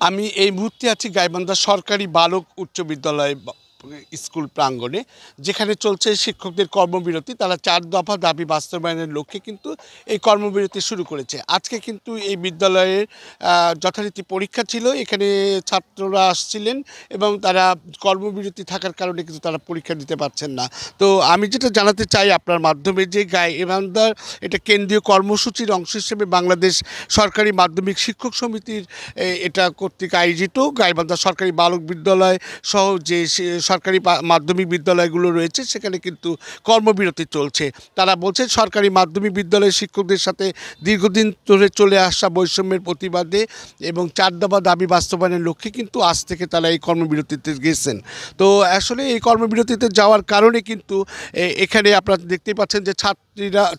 আমি এই মুহূর্তে আছি গাইবান্ধা সরকারি বালক উচ্চ বিদ্যালয় স্কুল প্রাঙ্গণে, যেখানে চলছে শিক্ষকদের কর্মবিরতি। তারা 4 দফা দাবি বাস্তবায়নের লক্ষ্যে কিন্তু এই কর্মবিরতি শুরু করেছে। আজকে কিন্তু এই বিদ্যালয়ের যথারীতি পরীক্ষা ছিল। এখানে ছাত্ররা আসছিলেন এবং তারা কর্মবিরতি থাকার কারণে কিন্তু তারা পরীক্ষা দিতে পারছেন না। তো আমি যেটা জানাতে চাই আপনার মাধ্যমে, যে গাইবান্ধার এটা কেন্দ্রীয় কর্মসূচির অংশ হিসেবে বাংলাদেশ সরকারি মাধ্যমিক শিক্ষক সমিতির এটা কর্তৃক আয়োজিত গাইবান্ধা সরকারি বালক বিদ্যালয় সহ যে সরকারি মাধ্যমিক বিদ্যালয়গুলো রয়েছে সেখানে কিন্তু কর্মবিরতি চলছে। তারা বলছে সরকারি মাধ্যমিক বিদ্যালয়ের শিক্ষকদের সাথে দীর্ঘদিন ধরে চলে আসা বৈষম্যের প্রতিবাদে এবং 4 দফা দাবি বাস্তবায়নের লক্ষ্যে কিন্তু আজ থেকে তারা এই কর্মবিরতিতে গেছেন। তো আসলে এই কর্মবিরতিতে যাওয়ার কারণে কিন্তু এখানে আপনারা দেখতেই পাচ্ছেন যে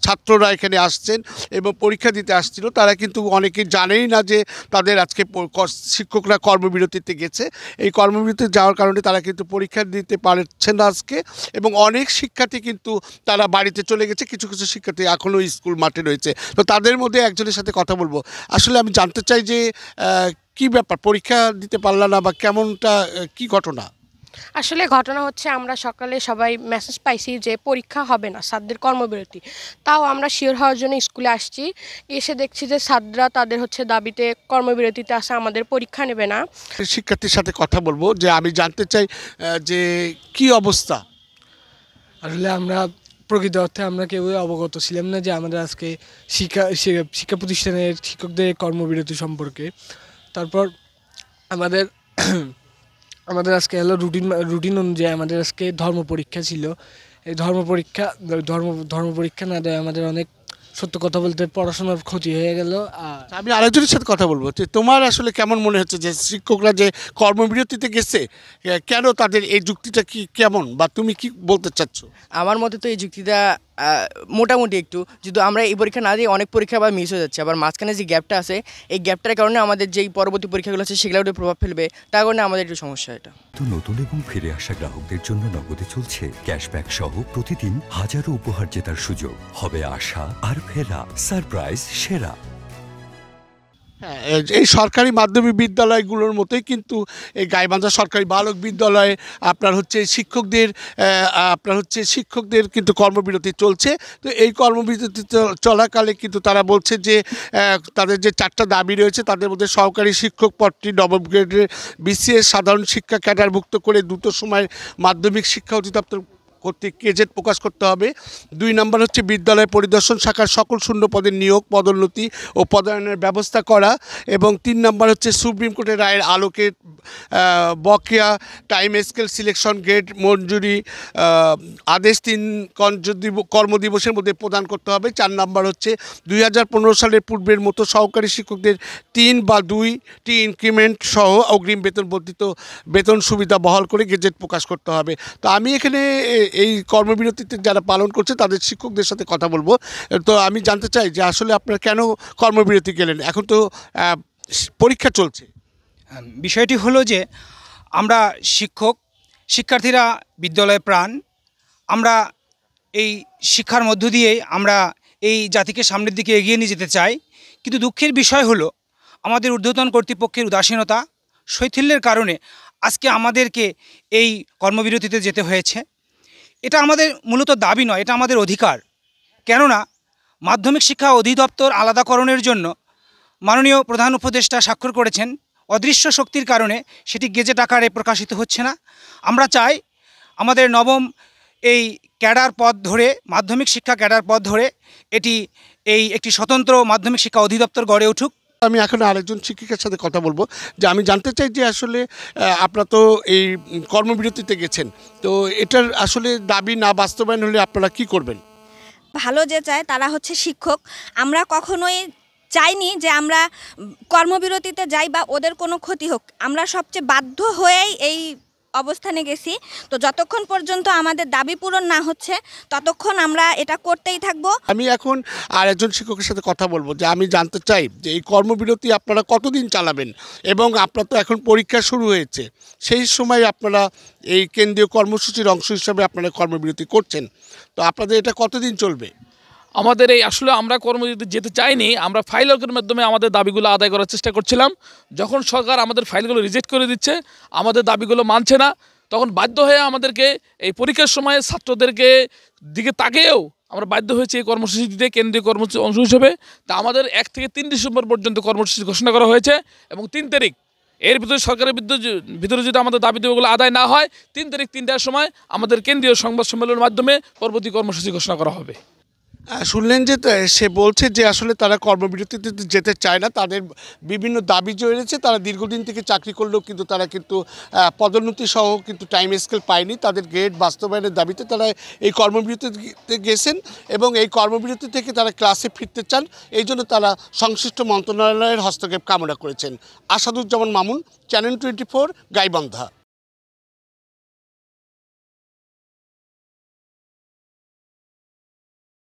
ছাত্ররা এখানে আসছেন এবং পরীক্ষা দিতে আসছিল। তারা কিন্তু অনেকে জানেই না যে তাদের আজকে শিক্ষকরা কর্মবিরতিতে গেছে। এই কর্মবিরতিতে যাওয়ার কারণে তারা কিন্তু পরীক্ষা দিতে পারছেন না আজকে, এবং অনেক শিক্ষার্থী কিন্তু তারা বাড়িতে চলে গেছে। কিছু কিছু শিক্ষার্থী এখনও স্কুল মাঠে রয়েছে। তো তাদের মধ্যে একজনের সাথে কথা বলবো। আসলে আমি জানতে চাই যে কি ব্যাপার, পরীক্ষা দিতে পারলা না বা কেমনটা, কি ঘটনা? আসলে ঘটনা হচ্ছে, আমরা সকালে সবাই মেসেজ পাইছি যে পরীক্ষা হবে না, ছাত্রদের কর্মবিরতি। তাও আমরা শিওর হওয়ার জন্য স্কুলে আসছি। এসে দেখছি যে ছাত্ররা তাদের দাবিতে কর্মবিরতিতে আসে, আমাদের পরীক্ষা নেবে না। শিক্ষার্থীর সাথে কথা বলবো, যে আমি জানতে চাই যে কি অবস্থা। আসলে আমরা প্রকৃত অর্থে আমরা কেউই অবগত ছিলাম না যে আমাদের আজকে শিক্ষা প্রতিষ্ঠানের শিক্ষকদের কর্মবিরতি সম্পর্কে। তারপর আমাদের আমাদের আজকে হলো রুটিন অনুযায়ী আমাদের আজকে ধর্ম পরীক্ষা ছিল। এই ধর্ম পরীক্ষা না দেয় আমাদের অনেক, সত্য কথা বলতে, পড়াশোনার ক্ষতি হয়ে গেল। আমি আরেকজনের সাথে কথা বলবো, যে তোমার আসলে কেমন মনে হচ্ছে যে শিক্ষকরা যে কর্মবিরতিতে গেছে, কেন তাদের এই যুক্তিটা কি কেমন, বা তুমি কি বলতে চাচ্ছ? আমার মতে তো এই যুক্তিটা মোটামুটি একটু, যদি আমরা এই পরীক্ষা না দিই অনেক পরীক্ষা আবার মিস হয়ে যাচ্ছে। আবার মাঝখানে যে গ্যাপটা আছে, এই গ্যাপটার কারণে আমাদের যেই পরবর্তী পরীক্ষাগুলো আছে সেগুলো একটু প্রভাব ফেলবে। তার কারণে আমাদের একটু সমস্যা। এটা তো নতুন এবং ফিরে আসা গ্রাহকদের জন্য নগদে চলছে ক্যাশব্যাক সহ প্রতিদিন হাজারো উপহার জেতার সুযোগ। হবে আশা আর ফেরা, সারপ্রাইজ সেরা। এই সরকারি মাধ্যমিক বিদ্যালয়গুলোর মতোই কিন্তু এই গাইবান্ধা সরকারি বালক বিদ্যালয়ে শিক্ষকদের কিন্তু কর্মবিরতি চলছে। তো এই কর্মবিরতি চলাকালে কিন্তু তারা বলছে যে তাদের যে 4টা দাবি রয়েছে, তাদের মধ্যে সহকারী শিক্ষক পদটি নবম গ্রেডের বিসিএস সাধারণ শিক্ষা ক্যাডারভুক্ত করে দ্রুত সময় মাধ্যমিক শিক্ষা অধিদপ্তর কর্তৃক গেজেট প্রকাশ করতে হবে। 2 নম্বর হচ্ছে বিদ্যালয় পরিদর্শন শাখার সকল শূন্য পদের নিয়োগ, পদোন্নতি ও পদায়নের ব্যবস্থা করা। এবং 3 নম্বর হচ্ছে সুপ্রিম কোর্টের রায়ের আলোকে বকেয়া টাইম স্কেল সিলেকশন গ্রেড মঞ্জুরি আদেশ 3 কর্মদিবসের মধ্যে প্রদান করতে হবে। 4 নম্বর হচ্ছে 2015 সালের পূর্বের মতো সহকারী শিক্ষকদের 3 বা 2টি ইনক্রিমেন্ট সহ অগ্রিম বেতন বর্ধিত বেতন সুবিধা বহাল করে গেজেট প্রকাশ করতে হবে। তো আমি এখানে এই কর্মবিরতিতে যারা পালন করছে তাদের শিক্ষকদের সাথে কথা বলবো। তো আমি জানতে চাই যে আসলে আপনারা কেন কর্মবিরতি গেলেন? এখন তো পরীক্ষা চলছে। বিষয়টি হলো যে আমরা শিক্ষার্থীরা বিদ্যালয়ে প্রাণ। আমরা এই শিক্ষার মধ্য দিয়ে আমরা এই জাতিকে সামনের দিকে এগিয়ে নিয়ে যেতে চাই। কিন্তু দুঃখের বিষয় হলো আমাদের ঊর্ধ্বতন কর্তৃপক্ষের উদাসীনতা, শৈথিল্যের কারণে আজকে আমাদেরকে এই কর্মবিরতিতে যেতে হয়েছে। এটা আমাদের মূলত দাবি নয়, এটা আমাদের অধিকার। কেননা মাধ্যমিক শিক্ষা অধিদপ্তর আলাদাকরণের জন্য মাননীয় প্রধান উপদেষ্টা স্বাক্ষর করেছেন। অদৃশ্য শক্তির কারণে সেটি গেজেট আকারে প্রকাশিত হচ্ছে না। আমরা চাই আমাদের নবম এই ক্যাডার পদ ধরে, মাধ্যমিক শিক্ষা ক্যাডার পদ ধরে একটি স্বতন্ত্র মাধ্যমিক শিক্ষা অধিদপ্তর গড়ে উঠুক। আমি এখন আরেকজন শিক্ষিকার সাথে কথা বলবো, যে আমি জানতে চাই যে আসলে আপনারা তো এই কর্মবিরতিতে গেছেন, তো এটার আসলে দাবি না বাস্তবায়ন হলে আপনারা কি করবেন? ভালো যে চায় তারা হচ্ছে শিক্ষক। আমরা কখনোই চাইনি যে আমরা কর্মবিরতিতে যাই বা ওদের কোনো ক্ষতি হোক। আমরা সবচেয়ে বাধ্য হয়েই এই অবস্থানে গেছি। তো যতক্ষণ পর্যন্ত আমাদের দাবি পূরণ না হচ্ছে ততক্ষণ আমরা এটা করতেই থাকবো। আমি এখন আরেকজন শিক্ষকের সাথে কথা বলবো, যে আমি জানতে চাই যে এই কর্মবিরতি আপনারা কতদিন চালাবেন, এবং আপনার তো এখন পরীক্ষা শুরু হয়েছে, সেই সময় আপনারা এই কেন্দ্রীয় কর্মসূচির অংশ হিসাবে আপনারা কর্মবিরতি করছেন, তো আপনাদের এটা কতদিন চলবে? আমাদের এই আসলে আমরা কর্মবিরতি যেতে চাইনি, আমরা ফাইল ওয়ার্কের মাধ্যমে আমাদের দাবিগুলো আদায় করার চেষ্টা করছিলাম। যখন সরকার আমাদের ফাইলগুলো রিজেক্ট করে দিচ্ছে, আমাদের দাবিগুলো মানছে না, তখন বাধ্য হয়ে আমাদেরকে এই পরীক্ষার সময় ছাত্রদেরকে দিকে তাকিয়েও আমরা বাধ্য হয়েছি এই কর্মসূচি দিতে, কেন্দ্রীয় কর্মসূচি অংশ হিসেবে। তা আমাদের 1 থেকে 3 ডিসেম্বর পর্যন্ত কর্মসূচি ঘোষণা করা হয়েছে এবং 3 তারিখ এর ভিতরে সরকারের ভিতরে যদি আমাদের দাবি দেওয়াগুলো আদায় না হয়, 3 তারিখ 3টার সময় আমাদের কেন্দ্রীয় সংবাদ সম্মেলনের মাধ্যমে পরবর্তী কর্মসূচি ঘোষণা করা হবে। শুনলেন যে সে বলছে যে আসলে তারা কর্মবিরতিতে যেতে চায় না, তাদের বিভিন্ন দাবি রয়েছে। তারা দীর্ঘদিন থেকে চাকরি করলেও কিন্তু তারা কিন্তু পদোন্নতি সহ কিন্তু টাইম স্কেল পায়নি। তাদের গ্রেড বাস্তবায়নের দাবিতে তারা এই কর্মবিরতিতে গেছেন এবং এই কর্মবিরতি থেকে তারা ক্লাসে ফিরতে চান। এই জন্য তারা সংশ্লিষ্ট মন্ত্রণালয়ের হস্তক্ষেপ কামনা করেছেন। আসাদুজ্জামান মামুন, চ্যানেল 24, গাইবান্ধা।